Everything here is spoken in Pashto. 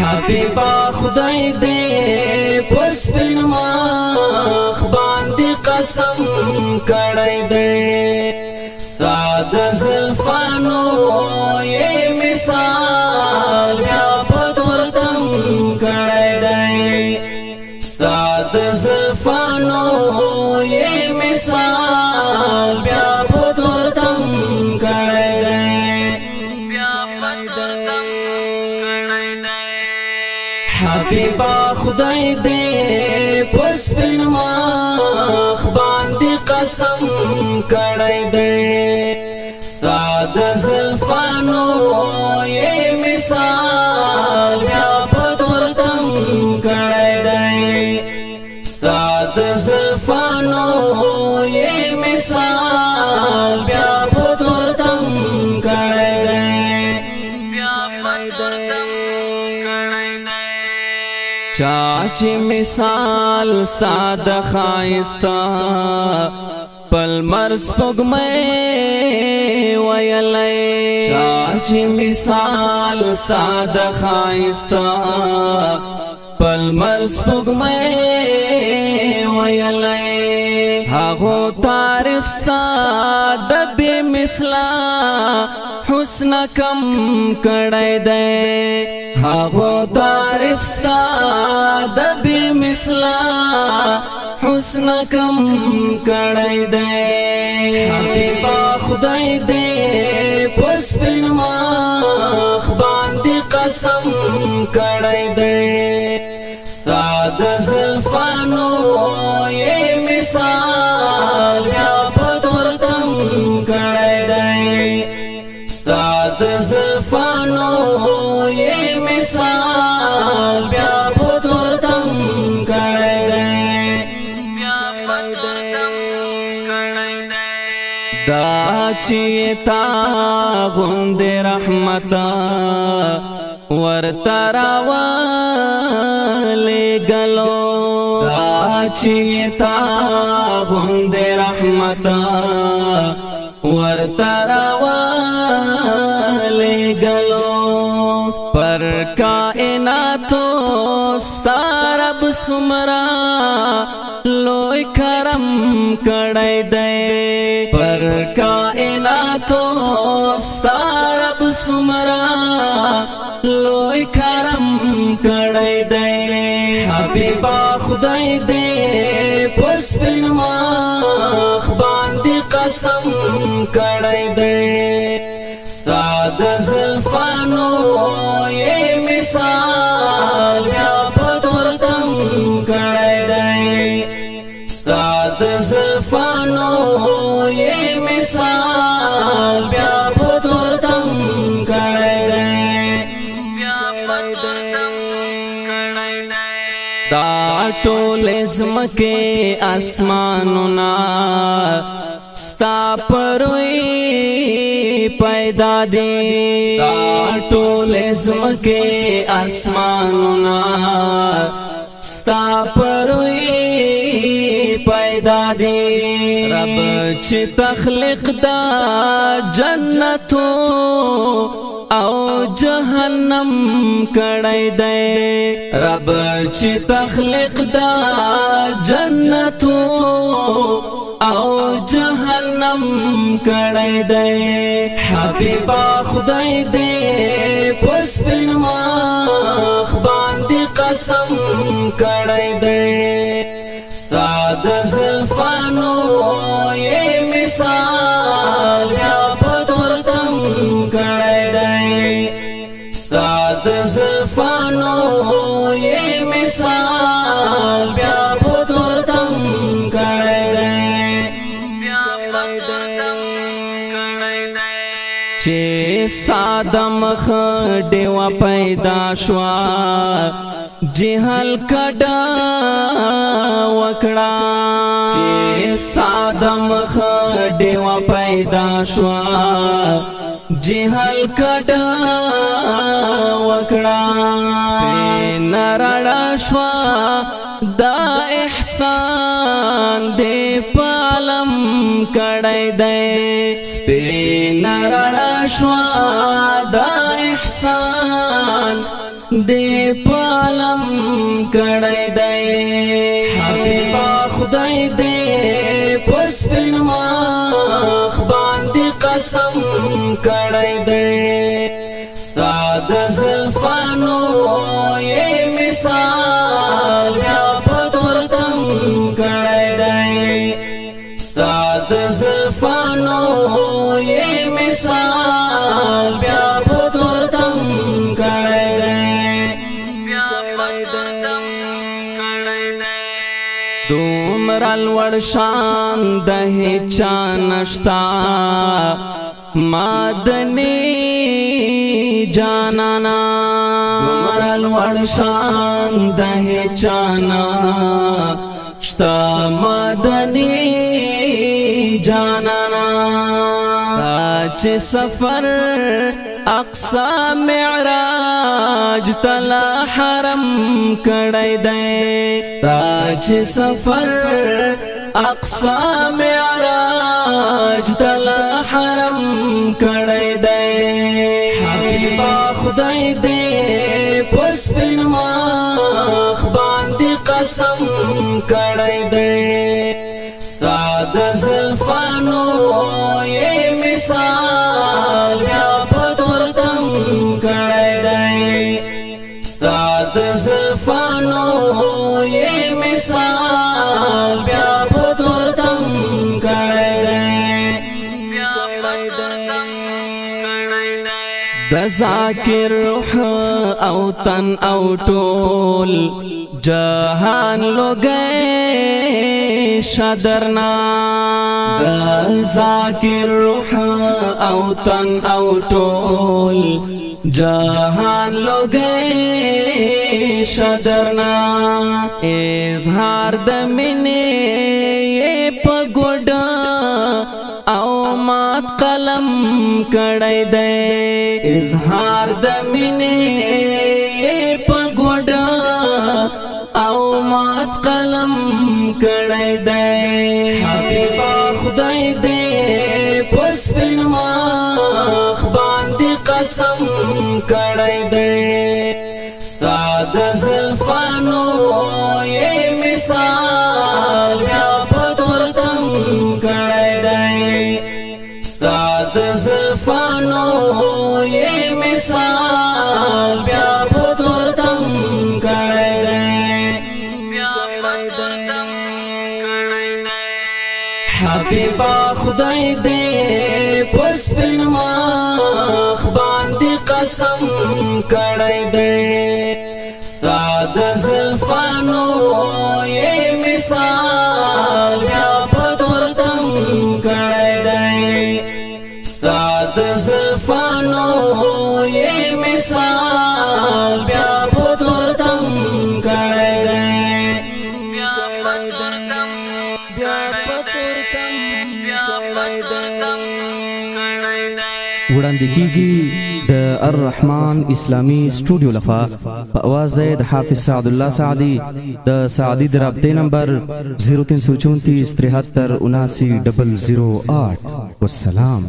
حبیبا خدای دې پس پن مخ باندې قسم کړی دی ستاد زلفانو یې مثال بیا په تورتم کړی دی ستاد زلفانو یې مثال بیا په تورتم کړی دی بیا په تورتم کړی دی حبیبا خدای دې پس پن مخ باندې قسم کړی دی ستاد زلفانو یې مثال بیا په تورتم کړی دی ستاد زلفانو یې مثال بیا په تورتم کړی دی بیا په تورتم کړی دی چاچی مثال ستاد خایستا پل مرس پگمے ویلے چاچی مثال ستاد خایستا پل مرس پگمے ویلے ہاغو تعریف ستاد بے مثلا حسن کم کڑای دے ہاغو تعریف ستاد بے مثلا حسن کم کڑای دے حبیبا خدای دے پس پن مخ باندې قسم کڑای دے ستاد زلفانو یې مثال بیا په تورتم کڑای دے ستاد زلفانو یې مثال بیا په تورتم کڑای دے دا چیتا غند رحمتا ورتراوالے گلو دا چیتا غند رحمتا ورتراوالے گلو پر کائناتو ستارب سمرا لوی کرم کڑای دے پر کائناتو ستارب سمرا لوی کرم کڑای دے حبیبا خدای دے پس پن مخ باندې قسم کڑای دے ستاد زلفانو یې مثال بیا په تورتم کڑای دے ستاد زلفانو یې مثال بیا په تورتم کړی دی بیا په تورتم کړی دی دا ټول زمکه اسمانونه ستا پروي پیدا دي دا ټول زمکه اسمانونه ستا پروي پیدا دی رب چې تخلق دا جنتو او جهنم کړی دی رب چې تخلق دا جنتو او جهنم کړی دی حبیبا خدای دې پس پن مخ باندې قسم کړی دی ستاد زلفانو یې مثال بیا په تورتم کړی دی ستاد زلفانو یې مثال بیا په تورتم کړی دی بیا په تورتم کړی دی چې ستاد مخ ډیوا پیدا شوا جهل کډا وکړه چې ستاد مخ ډیوا پیدا شوا جهل کډا وکړه نرړا شوا دا احسان دې پالم کړی دی سپین نرړا شوا دا احسان دې پالم کړی دی حبیبا خدای دې پسپین مخ باندې قسم کړی دی ستا د زلفانو یې مثال بیا په تورتم کړی دی ستا د زلفانو یې مثال بیا په تورتم کړی دی بیا په تورتم کړی دی دومره لوړ شان د هیچا نشتا مدني جانانا دومره لوړ شان د هیچا نشتا مدني جانانا چې سفر اقصا معراج تلا حرم کړی دی چې سفر اقصا معراج تلا حرم کړی دی حبیبا خدای دې پسپین مخ باندې قسم کړی دی ستا د زلفانو یې مثال بیا په تورتم کړی دی ستا د زلفانو یې مثال بیا په تورتم کړی دی بیا په تورتم کړی دی د ذاکر روح او تن او ټول جهان لوګي شادرنا ذاکر روح او تن او ټول جهان لوګي شادرنا اظهار د مینې په ګوډا او مات قلم کړی دی اظهار د مینې په ګوډا او مات قلم کړی دی حبیبا خدای دې پسپین مخ باندې قسم کړی دی ستا د زلفانو یې مثال بیا په تورتم کړی دی ستا د زلفانو یې مثال بیا په تورتم کړی دی بیا په تورتم کړی دی حبیبا خدای دې پسپین مخ باندې قسم کړی دی ستا د زلفانو یې مثال بیا په تورتم کړی دی ستا د زلفانو یې مثال بیا په تورتم کړی دی بیا په تورتم کړی دی بیا په تورتم کړی دی وړاندې کیږي د الرحمن اسلامی سټوډیو لخوا په आवाज د حافظ سعد الله سعدي د سعدي د رابطې نمبر 0334 73 79 008 والسلام